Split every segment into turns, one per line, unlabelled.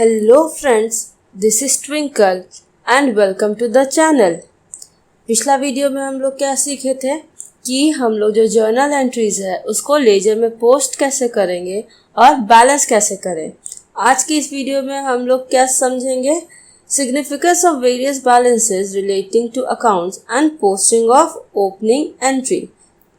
Hello friends, this is Twinkle and welcome to the channel. पिछला video में हम लोग क्या सीखे थे कि हम लोग जो जर्नल एंट्रीज है उसको लेजर में पोस्ट कैसे करेंगे और बैलेंस कैसे करें। आज की इस वीडियो में हम लोग क्या समझेंगे, significance of various balances relating to accounts and posting of opening entry.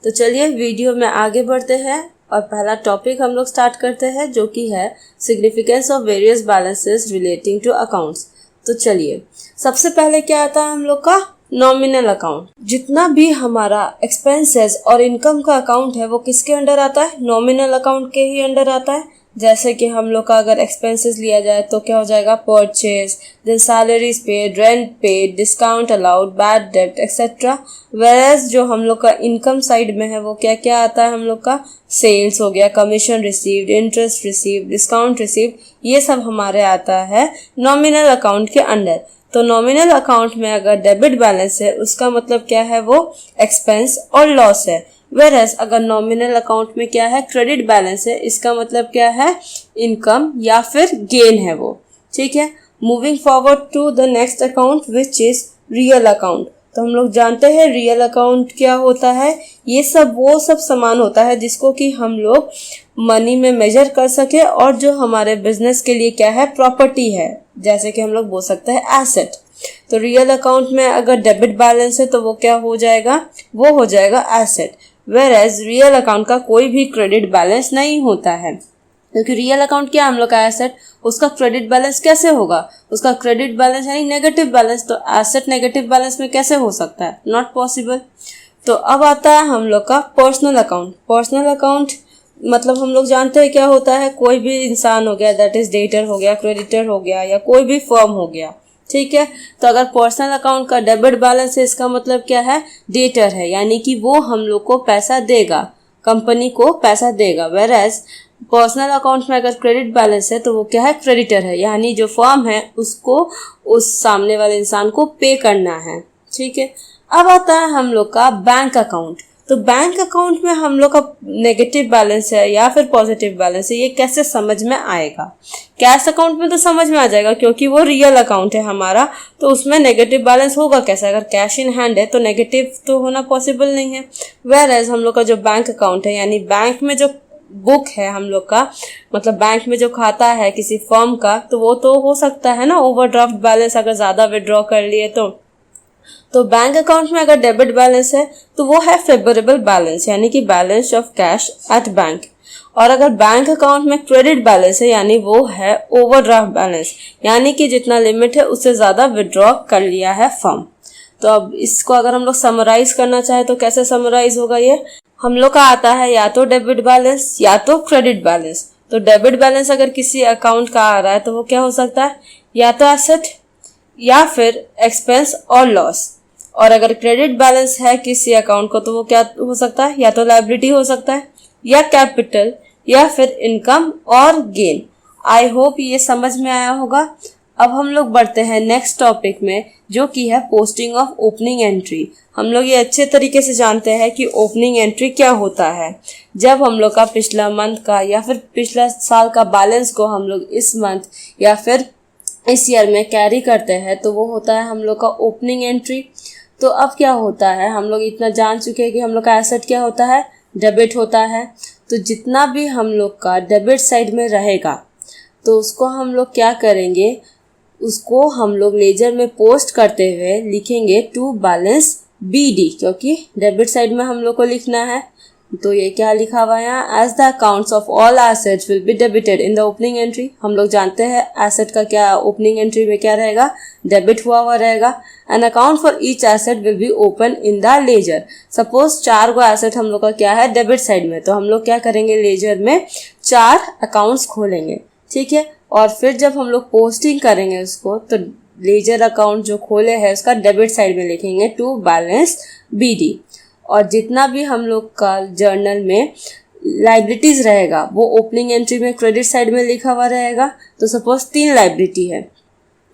तो चलिए वीडियो में आगे बढ़ते हैं और पहला टॉपिक हम लोग स्टार्ट करते हैं जो कि है significance of various balances relating to accounts. तो चलिए सबसे पहले क्या आता है हम लोग का नॉमिनल अकाउंट। जितना भी हमारा एक्सपेंसेस और इनकम का अकाउंट है वो किसके अंडर आता है, नॉमिनल अकाउंट के ही अंडर आता है। जैसे कि हम लोग का अगर एक्सपेंसेस लिया जाए तो क्या हो जाएगा, purchase, then salaries paid, rent paid, discount allowed, bad डेब्ट एक्सेट्रा। वेयरएज जो हम लोग का इनकम साइड में है वो क्या क्या आता है हम लोग का, सेल्स हो गया, commission received, interest received, discount received, ये सब हमारे आता है नॉमिनल अकाउंट के अंडर। तो नॉमिनल अकाउंट में अगर डेबिट बैलेंस है उसका मतलब क्या है, वो एक्सपेंस और लॉस है। वेयरएज अगर नॉमिनल अकाउंट में क्या है, क्रेडिट बैलेंस है, इसका मतलब क्या है, इनकम या फिर गेन है वो। ठीक है, moving forward to the next account which is real account. तो हम लोग जानते हैं रियल अकाउंट क्या होता है, ये सब वो सब सामान होता है जिसको कि हम लोग मनी में मेजर कर सके और जो हमारे बिजनेस के लिए क्या है, प्रॉपर्टी है, जैसे कि हम लोग बोल सकते हैं एसेट। तो रियल अकाउंट में अगर डेबिट बैलेंस है तो वो क्या हो जाएगा, वो हो जाएगा एसेट। वेयरएज रियल अकाउंट का कोई भी क्रेडिट बैलेंस नहीं होता है, क्योंकि रियल अकाउंट क्या हम लोग का एसेट, उसका क्रेडिट बैलेंस कैसे होगा, उसका क्रेडिट बैलेंस यानी नेगेटिव बैलेंस, तो एसेट नेगेटिव बैलेंस में कैसे हो सकता है, नॉट पॉसिबल। तो अब आता है हम लोग का पर्सनल अकाउंट। पर्सनल अकाउंट मतलब हम लोग जानते हैं क्या होता है, कोई भी इंसान हो गया, दैट इज डेटर हो गया, क्रेडिटर हो गया, या कोई भी फर्म हो गया। ठीक है, तो अगर पर्सनल अकाउंट का डेबिट बैलेंस है इसका मतलब क्या है, डेटर है, यानी कि वो हम लोग को पैसा देगा, कंपनी को पैसा देगा। वेयरएज पर्सनल अकाउंट में अगर क्रेडिट बैलेंस है तो वो क्या है, क्रेडिटर है, यानी जो फर्म है उसको उस सामने वाले इंसान को पे करना है। ठीक है, अब आता है हम लोग का बैंक अकाउंट। तो बैंक अकाउंट में हम लोग का नेगेटिव बैलेंस है या फिर पॉजिटिव बैलेंस है, ये कैसे समझ में आएगा। कैश अकाउंट में तो समझ में आ जाएगा क्योंकि वो रियल अकाउंट है हमारा, तो उसमें नेगेटिव बैलेंस होगा कैसे, अगर कैश इन हैंड है तो नेगेटिव तो होना पॉसिबल नहीं है। वेयरएज हम लोग का जो बैंक अकाउंट है यानी बैंक में जो बुक है हम लोग का, मतलब बैंक में जो खाता है किसी फर्म का, तो वो तो हो सकता है ना ओवरड्राफ्ट बैलेंस, अगर ज्यादा विड्रॉ कर लिए तो बैंक अकाउंट में अगर डेबिट बैलेंस है तो वो है फेवरेबल बैलेंस, यानी कि balance of cash at bank. और अगर बैंक अकाउंट में क्रेडिट बैलेंस है यानी वो है ओवरड्राफ्ट बैलेंस, यानी कि जितना लिमिट है उससे ज्यादा विड्रॉ कर लिया है फर्म। तो अब इसको अगर हम लोग समराइज करना चाहे तो कैसे समराइज होगा, ये हम लोग का आता है या तो डेबिट बैलेंस या तो क्रेडिट बैलेंस। तो डेबिट बैलेंस अगर किसी अकाउंट का आ रहा है तो वो क्या हो सकता है, या तो एसेट या फिर एक्सपेंस और लॉस। और अगर क्रेडिट बैलेंस है किसी अकाउंट को तो वो क्या हो सकता है, या तो लायबिलिटी हो सकता है, या कैपिटल, या फिर इनकम और गेन। आई होप ये समझ में आया होगा। अब हम लोग बढ़ते हैं नेक्स्ट टॉपिक में जो कि है पोस्टिंग ऑफ ओपनिंग एंट्री। हम लोग ये अच्छे तरीके से जानते हैं कि ओपनिंग एंट्री क्या होता है। जब हम लोग का पिछला मंथ का या फिर पिछला साल का बैलेंस को हम लोग इस मंथ या फिर इस ईयर में कैरी करते हैं तो वो होता है हम लोग का ओपनिंग एंट्री। तो अब क्या होता है, हम लोग इतना जान चुके हैं कि हम लोग का एसेट क्या होता है, डेबिट होता है। तो जितना भी हम लोग का डेबिट साइड में रहेगा तो उसको हम लोग क्या करेंगे, उसको हम लोग लेजर में पोस्ट करते हुए लिखेंगे टू बैलेंस BD, क्योंकि डेबिट साइड में हम लोग को लिखना है। तो ये क्या लिखा हुआ है यहाँ, as the accounts of all assets will be debited in the opening entry. हम लोग जानते हैं एसेट का क्या ओपनिंग एंट्री में क्या रहेगा, डेबिट हुआ हुआ रहेगा। An account for each asset will be open in the ledger. Suppose 4 go asset हम लोग का क्या है डेबिट साइड में, तो हम लोग क्या करेंगे, लेजर में 4 अकाउंट्स खोलेंगे। ठीक है, और फिर जब हम लोग पोस्टिंग करेंगे उसको तो लेजर अकाउंट जो खोले है उसका डेबिट साइड में लिखेंगे टू बैलेंस BD। और जितना भी हम लोग का जर्नल में लाइबिलिटीज रहेगा वो ओपनिंग एंट्री में क्रेडिट साइड में लिखा हुआ रहेगा। तो सपोज 3 लाइबिलिटी है,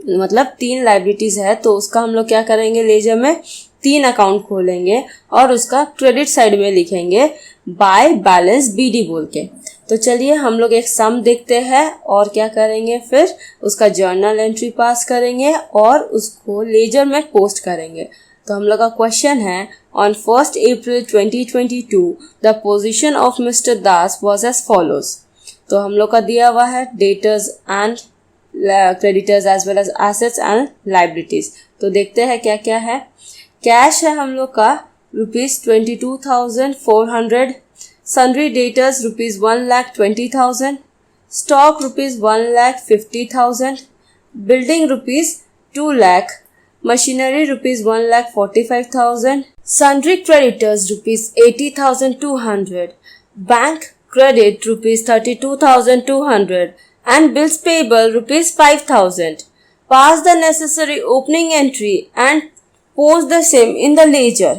मतलब 3 लाइबिलिटीज है, तो उसका हम लोग क्या करेंगे, लेजर में 3 अकाउंट खोलेंगे और उसका क्रेडिट साइड में लिखेंगे बाय बैलेंस बीडी बोल के। तो चलिए हम लोग एक सम देखते हैं और क्या करेंगे, फिर उसका जर्नल एंट्री पास करेंगे और उसको लेजर में पोस्ट करेंगे। तो हम लोग का क्वेश्चन है, on 1st April 2022 the position of mister Das was as follows. तो हम लोग का दिया हुआ है debtors and creditors as well as assets and liabilities. तो देखते हैं क्या क्या है। कैश है हम लोग का ₹22,400, sundry debtors ₹1,20,000, stock ₹1,50,000, building ₹2 lakh, machinery ₹1,45,000, sundry creditors ₹80,200, bank credit ₹32,200 and bills payable ₹5,000. Pass the necessary opening entry and post the same in the ledger.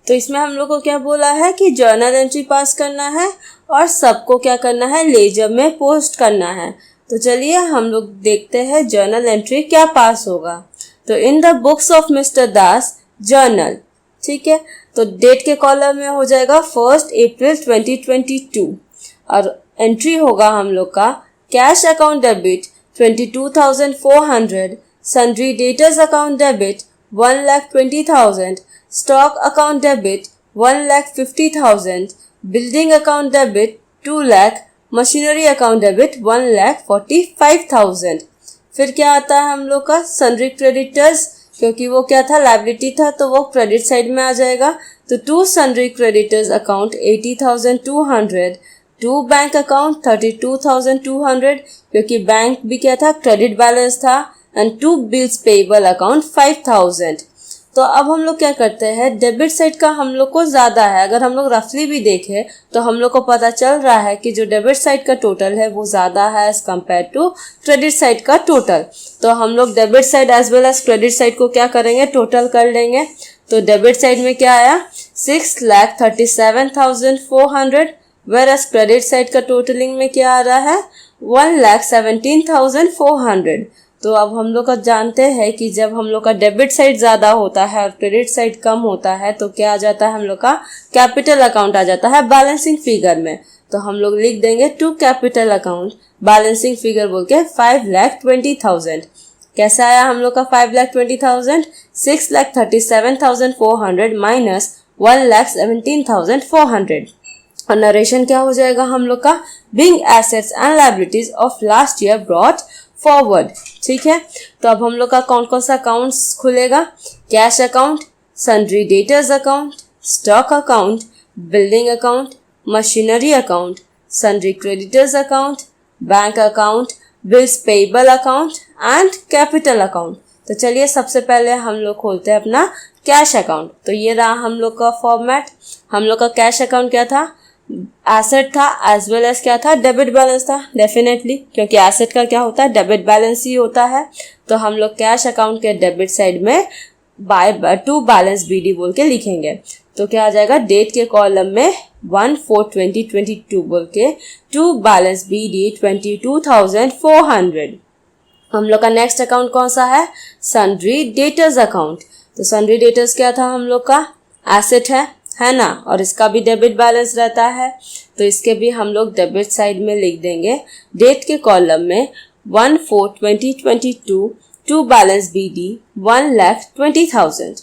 तो इसमें हम लोग को क्या बोला है कि जर्नल एंट्री पास करना है और सबको क्या करना है, लेजर में पोस्ट करना है। तो चलिए हम लोग देखते हैं जर्नल एंट्री क्या पास होगा। तो in the books of mister Das journal, ठीक है। तो डेट के कॉलम में हो जाएगा 1st April 2022 और एंट्री होगा हम लोग का cash account debit 22,400, sundry debtors account debit 1,20,000, stock account debit 1,50,000, building account debit 2 lakh, machinery account debit 1,45,000। फिर क्या आता है हम लोग का sundry creditors, क्योंकि वो क्या था, लाइबिलिटी था, तो वो क्रेडिट साइड में आ जाएगा। तो 2 sundry creditors account 80,200, 2 bank account 32,200 क्योंकि बैंक भी क्या था, क्रेडिट बैलेंस था, एंड 2 bills payable account 5,000। तो अब हम लोग क्या करते हैं, डेबिट साइड का हम लोग को ज़्यादा है। अगर हम लोग रफली भी देखें तो हम लोग को पता चल रहा है कि जो डेबिट साइड का टोटल है वो ज़्यादा है as compare to credit side का टोटल। तो हम लोग debit side as well as credit side को क्या करेंगे, टोटल कर लेंगे। तो डेबिट साइड में क्या आया 6,37,400, वेयर एज क्रेडिट साइड का टोटलिंग में क्या आ रहा है 1,17,400। तो अब हम लोग का जानते हैं कि जब हम लोग का डेबिट साइड ज़्यादा होता है और क्रेडिट साइड कम होता है तो क्या आ जाता है, हम लोग का कैपिटल अकाउंट आ जाता है बैलेंसिंग फिगर में। तो हम लोग लिख देंगे to capital account balancing figure बोल के 5,20,000। कैसे आया हम लोग का 5,20,000, 6,37,400 माइनस 1,17,400। और नरेशन क्या हो जाएगा हम लोग का, being assets and liabilities of last year brought forward, ठीक है। तो अब हम लोग का कौन कौन सा अकाउंट्स खुलेगा, cash account, sundry debtors account, stock account, building account, machinery account, sundry creditors account, bank account, bills payable account and capital account. तो चलिए सबसे पहले हम लोग खोलते हैं अपना कैश अकाउंट। तो ये रहा हम लोग का फॉर्मेट। हम लोग का कैश अकाउंट क्या था, एसेट था एज वेल एज क्या था, डेबिट बैलेंस था डेफिनेटली, क्योंकि एसेट का क्या होता है, डेबिट बैलेंस ही होता है। तो हम लोग कैश अकाउंट के डेबिट साइड में बाय टू बैलेंस बीडी बोल के लिखेंगे। तो क्या आ जाएगा, डेट के कॉलम में 1/4/2022 बोल के टू बैलेंस बीडी 22,400। हम लोग का नेक्स्ट अकाउंट कौन सा है, सन्ड्री डेटर्स अकाउंट। तो सन्ड्री डेटर्स क्या था हम लोग का, एसेट है ना, और इसका भी डेबिट बैलेंस रहता है। तो इसके भी हम लोग डेबिट साइड में लिख देंगे डेट के कॉलम में 1/4/2022 to balance BD 1,20,000।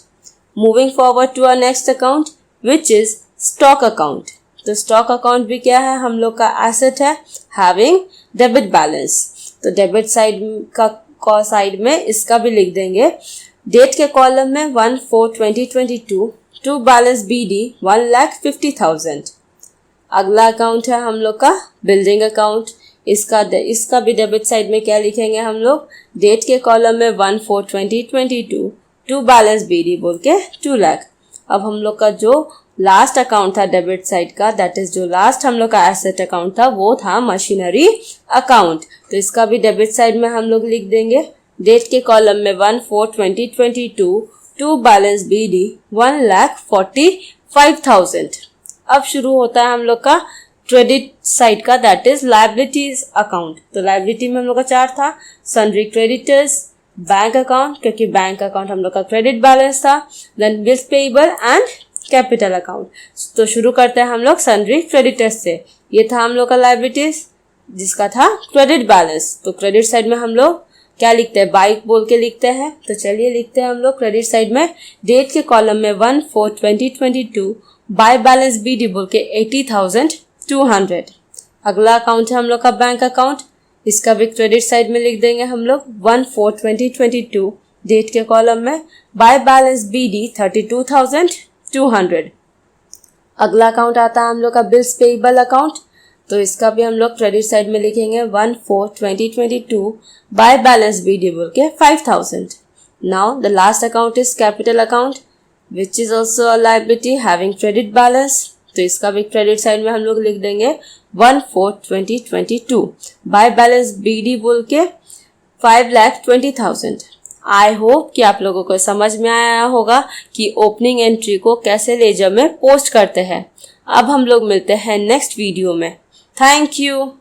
Moving forward to our next account which is stock account. तो स्टॉक अकाउंट भी क्या है, हम लोग का एसेट है हैविंग डेबिट बैलेंस। तो डेबिट साइड का साइड में इसका भी लिख देंगे डेट के कॉलम में 1/4/2022 टू बैलेंस बीडी 1,50,000। अगला अकाउंट है हम लोग का बिल्डिंग अकाउंट। इसका भी डेबिट साइड में क्या लिखेंगे हम लोग, डेट के कॉलम में 1/4/2022 टू बैलेंस बीडी बोल के 2 लाख। अब हम लोग का जो लास्ट अकाउंट था डेबिट साइड का, दैट इज जो लास्ट हम लोग का एसेट अकाउंट था वो था मशीनरी अकाउंट। तो इसका भी डेबिट साइड में हम लोग लिख देंगे डेट के कॉलम में 1/4/2022 टू बैलेंस बीडी 1,45,000। अब शुरू होता है हम लोग का क्रेडिट साइड का, दैट इज लाइबिलिटीज अकाउंट। तो लाइबिलिटी में हम लोग का 4 था, सन्ड्री क्रेडिटर्स, बैंक अकाउंट, क्योंकि बैंक अकाउंट हम लोग का क्रेडिट बैलेंस था, then bills payable and capital account. तो शुरू करते हैं हम लोग सन्ड्री क्रेडिटर्स से। ये था हम लोग का लायबिलिटीज जिसका था क्रेडिट बैलेंस। तो क्रेडिट साइड में हम लोग क्या लिखते हैं, बाइक बोल के लिखते हैं। तो चलिए लिखते हैं हम लोग क्रेडिट साइड में डेट के कॉलम में 1/4/2022 बाय बैलेंस BD बोल के 80,200। अगला अकाउंट है हम लोग का बैंक अकाउंट, इसका भी क्रेडिट साइड में लिख देंगे हम लोग 1/4/2022 डेट के कॉलम में बाय बैलेंस BD 32,200। अगला अकाउंट आता है हम लोग का बिल्स पेएबल अकाउंट, तो इसका भी हम लोग क्रेडिट साइड में लिखेंगे 1/4/2022 बाय बैलेंस BD बोल के 5,000। Now the last account is capital account which is also a liability having credit balance. तो इसका भी क्रेडिट साइड में हम लोग लिख देंगे 1/4/2022 बाय बैलेंस BD बोल के 5,20,000। आई होप कि आप लोगों को समझ में आया होगा कि ओपनिंग एंट्री को कैसे लेजर में पोस्ट करते हैं। अब हम लोग मिलते हैं नेक्स्ट वीडियो में। Thank you.